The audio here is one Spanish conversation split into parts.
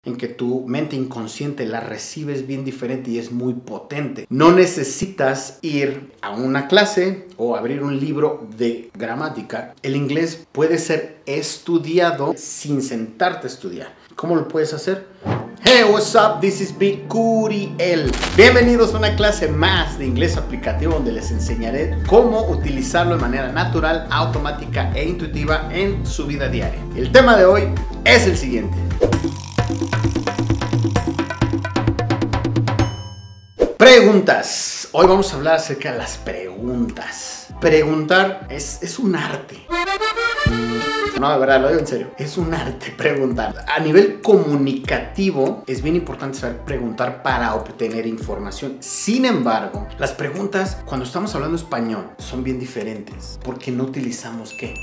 en que tu mente inconsciente la recibes bien diferente y es muy potente. No necesitas ir a una clase o abrir un libro de gramática. El inglés puede ser estudiado sin sentarte a estudiar. ¿Cómo lo puedes hacer? Hey, what's up? This is Big Curiel. Bienvenidos a una clase más de inglés aplicativo donde les enseñaré cómo utilizarlo de manera natural, automática e intuitiva en su vida diaria. El tema de hoy es el siguiente. Preguntas. Hoy vamos a hablar acerca de las preguntas. Preguntar es un arte. No, de verdad, lo digo en serio. Es un arte preguntar. A nivel comunicativo, es bien importante saber preguntar para obtener información. Sin embargo, las preguntas, cuando estamos hablando español, son bien diferentes. Porque no utilizamos, ¿qué?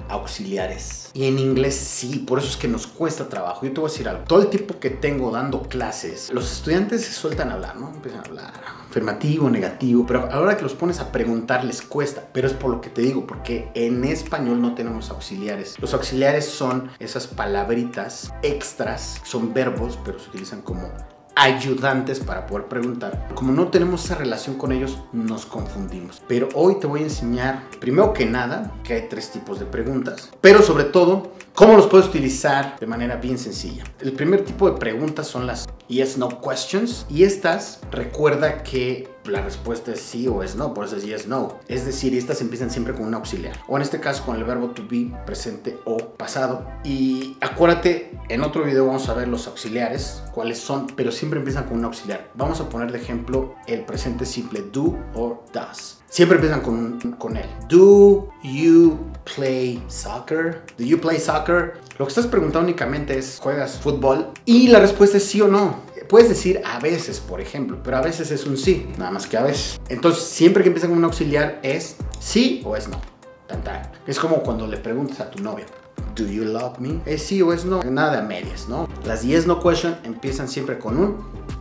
Auxiliares. Y en inglés sí, por eso es que nos cuesta trabajo. Yo te voy a decir algo. Todo el tiempo que tengo dando clases, los estudiantes se sueltan a hablar, ¿no? Empiezan a hablar afirmativo, negativo, pero a la hora que los pones a preguntar les cuesta. Pero es por lo que te digo, porque en español no tenemos auxiliares. Los auxiliares son esas palabritas extras, son verbos, pero se utilizan como ayudantes para poder preguntar. Como no tenemos esa relación con ellos, nos confundimos. Pero hoy te voy a enseñar, primero que nada, que hay 3 tipos de preguntas, pero sobre todo, cómo los puedes utilizar de manera bien sencilla. El primer tipo de preguntas son las yes-no questions, y estas, recuerda que la respuesta es sí o es no, por eso es yes-no. Es decir, estas empiezan siempre con un auxiliar, o en este caso con el verbo to be, presente o pasado. Y acuérdate, en otro video vamos a ver los auxiliares, cuáles son, pero siempre empiezan con un auxiliar. Vamos a poner de ejemplo el presente simple, do or does. Siempre empiezan con él. Do you play soccer? Do you play soccer? Lo que estás preguntando únicamente es, ¿juegas fútbol? Y la respuesta es sí o no. Puedes decir a veces, por ejemplo, pero a veces es un sí, nada más que a veces. Entonces, siempre que empieza con un auxiliar es sí o es no. Tan, tan. Es como cuando le preguntas a tu novia, ¿do you love me? ¿Es sí o es no? Nada de medias, ¿no? Las yes no question empiezan siempre con un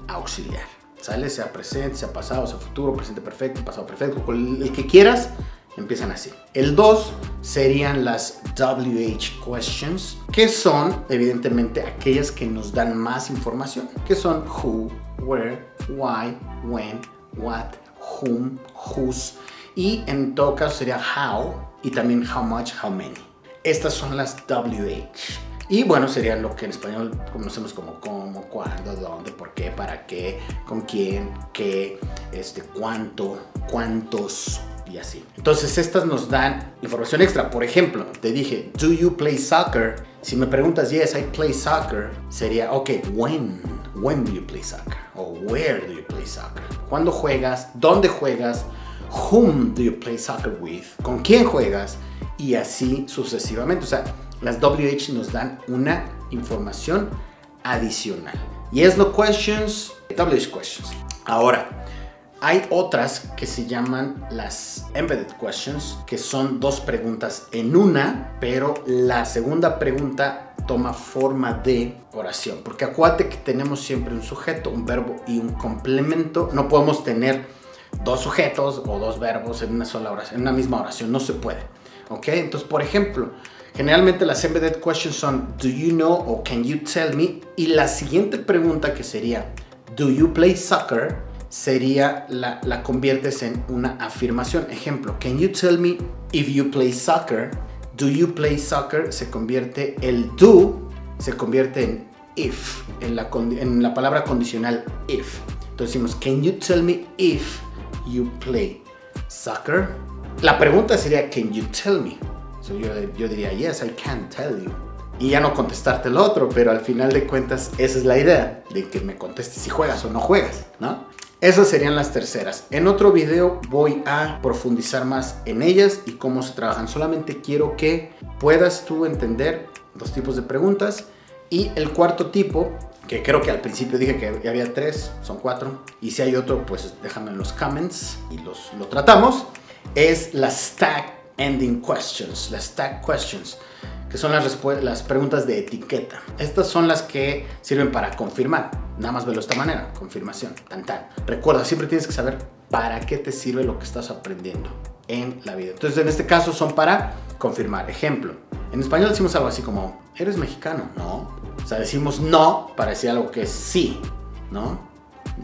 auxiliar. ¿Sale? Sea presente, sea pasado, sea futuro, presente perfecto, pasado perfecto, el que quieras, empiezan así. El 2 serían las WH questions, que son evidentemente aquellas que nos dan más información, que son who, where, why, when, what, whom, whose, y en todo caso sería how, y también how much, how many. Estas son las WH. Y bueno, serían lo que en español conocemos como cómo, cuándo, dónde, por qué, para qué, con quién, qué, cuánto, cuántos y así. Entonces estas nos dan información extra. Por ejemplo, te dije, do you play soccer? Si me preguntas, yes, I play soccer, sería, ok, when do you play soccer? O where do you play soccer? ¿Cuándo juegas? ¿Dónde juegas? Whom do you play soccer with? ¿Con quién juegas? Y así sucesivamente. O sea, las WH nos dan una información adicional. Yes, no questions, WH questions. Ahora, hay otras que se llaman las embedded questions, que son 2 preguntas en una, pero la segunda pregunta toma forma de oración. Porque acuérdate que tenemos siempre un sujeto, un verbo y un complemento. No podemos tener 2 sujetos o 2 verbos en una sola oración, en una misma oración. No se puede. ¿Ok? Entonces, por ejemplo, generalmente las embedded questions son do you know o can you tell me, y la siguiente pregunta, que sería do you play soccer, sería la conviertes en una afirmación. Ejemplo, can you tell me if you play soccer? Do you play soccer se convierte, el do se convierte en if, en la palabra condicional if. Entonces decimos can you tell me if you play soccer. La pregunta sería can you tell me. So yo diría, yes, I can tell you. Y ya no contestarte el otro, pero al final de cuentas esa es la idea, de que me contestes si juegas o no juegas, ¿no? Esas serían las terceras. En otro video voy a profundizar más en ellas y cómo se trabajan. Solamente quiero que puedas tú entender 2 tipos de preguntas. Y el cuarto tipo, que creo que al principio dije que había 3, son 4. Y si hay otro, pues déjame en los comments y lo tratamos. Es las stack ending questions, las stack questions, que son las preguntas de etiqueta. Estas son las que sirven para confirmar. Nada más velo de esta manera, confirmación, tan tan. Recuerda, siempre tienes que saber para qué te sirve lo que estás aprendiendo. en la vida. Entonces, en este caso son para confirmar. Ejemplo, en español decimos algo así como, ¿eres mexicano? No. O sea, decimos no para decir algo que es sí, ¿no?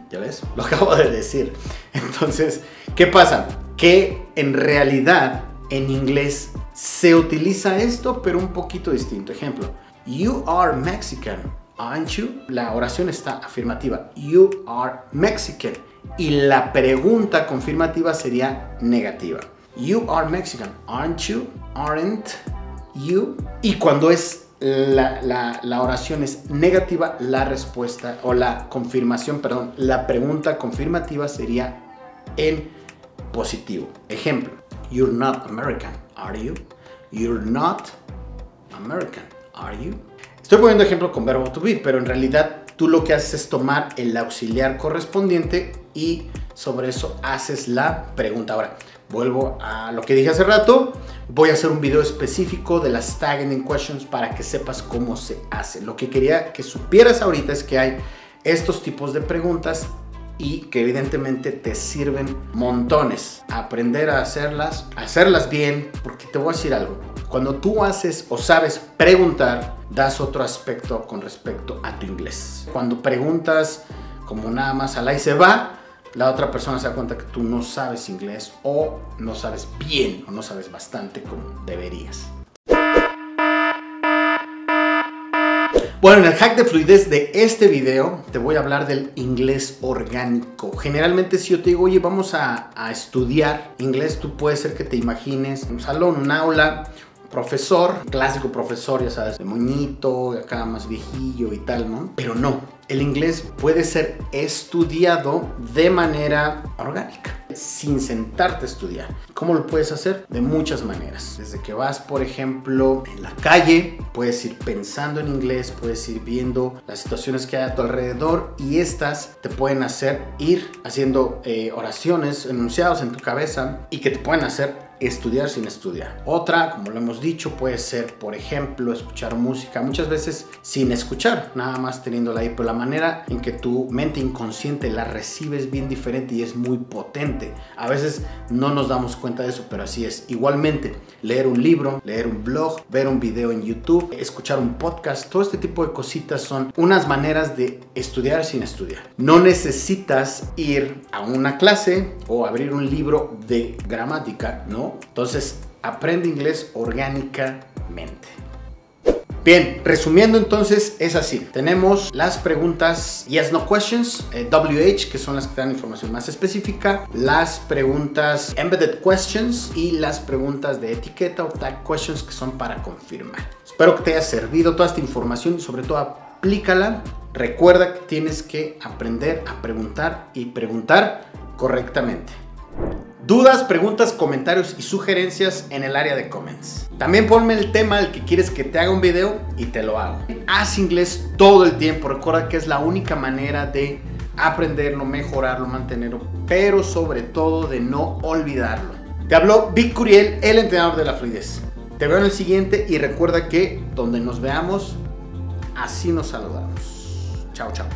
¿Ya ves? Lo acabo de decir. Entonces, ¿qué pasa? Que en realidad en inglés se utiliza esto, pero un poquito distinto. Ejemplo, you are Mexican, aren't you? La oración está afirmativa. You are Mexican. Y la pregunta confirmativa sería negativa. You are Mexican, aren't you? Aren't you? Y cuando es la oración es negativa, la respuesta o la confirmación, perdón, la pregunta confirmativa sería en positivo. Ejemplo, you're not American, are you? You're not American, are you? Estoy poniendo ejemplo con verbo to be, pero en realidad tú lo que haces es tomar el auxiliar correspondiente y sobre eso haces la pregunta. Ahora, vuelvo a lo que dije hace rato. Voy a hacer un video específico de las Tag Ending Questions para que sepas cómo se hace. Lo que quería que supieras ahorita es que hay estos tipos de preguntas y que evidentemente te sirven montones. Aprender a hacerlas bien, porque te voy a decir algo. Cuando tú haces o sabes preguntar, das otro aspecto con respecto a tu inglés. Cuando preguntas como nada más al ahí se va, la otra persona se da cuenta que tú no sabes inglés o no sabes bien o no sabes bastante como deberías. Bueno, en el hack de fluidez de este video te voy a hablar del inglés orgánico. Generalmente si yo te digo, oye, vamos a estudiar inglés, tú puede ser que te imagines un salón, un aula, profesor, clásico profesor, ya sabes, de moñito, acá más viejillo y tal, ¿no? Pero no, el inglés puede ser estudiado de manera orgánica, sin sentarte a estudiar. ¿Cómo lo puedes hacer? De muchas maneras. Desde que vas, por ejemplo, en la calle, puedes ir pensando en inglés, puedes ir viendo las situaciones que hay a tu alrededor y estas te pueden hacer ir haciendo oraciones, enunciados en tu cabeza y que te pueden hacer estudiar sin estudiar. Otra, como lo hemos dicho, puede ser, por ejemplo, escuchar música, muchas veces sin escuchar, nada más teniéndola ahí, pero la manera en que tu mente inconsciente la recibes bien diferente y es muy potente. A veces no nos damos cuenta de eso, pero así es. Igualmente, leer un libro, leer un blog, ver un video en YouTube, escuchar un podcast, todo este tipo de cositas son unas maneras de estudiar sin estudiar. No necesitas ir a una clase o abrir un libro de gramática, ¿no? Entonces, aprende inglés orgánicamente. Bien, resumiendo entonces, es así. Tenemos las preguntas Yes, No Questions, WH, que son las que te dan información más específica, las preguntas Embedded Questions y las preguntas de etiqueta o Tag Questions, que son para confirmar. Espero que te haya servido toda esta información y sobre todo aplícala. Recuerda que tienes que aprender a preguntar y preguntar correctamente. Dudas, preguntas, comentarios y sugerencias en el área de comments. También ponme el tema al que quieres que te haga un video y te lo hago. Haz inglés todo el tiempo. Recuerda que es la única manera de aprenderlo, mejorarlo, mantenerlo, pero sobre todo de no olvidarlo. Te habló Vic Curiel, el entrenador de la fluidez. Te veo en el siguiente y recuerda que donde nos veamos, así nos saludamos. Chao, chao.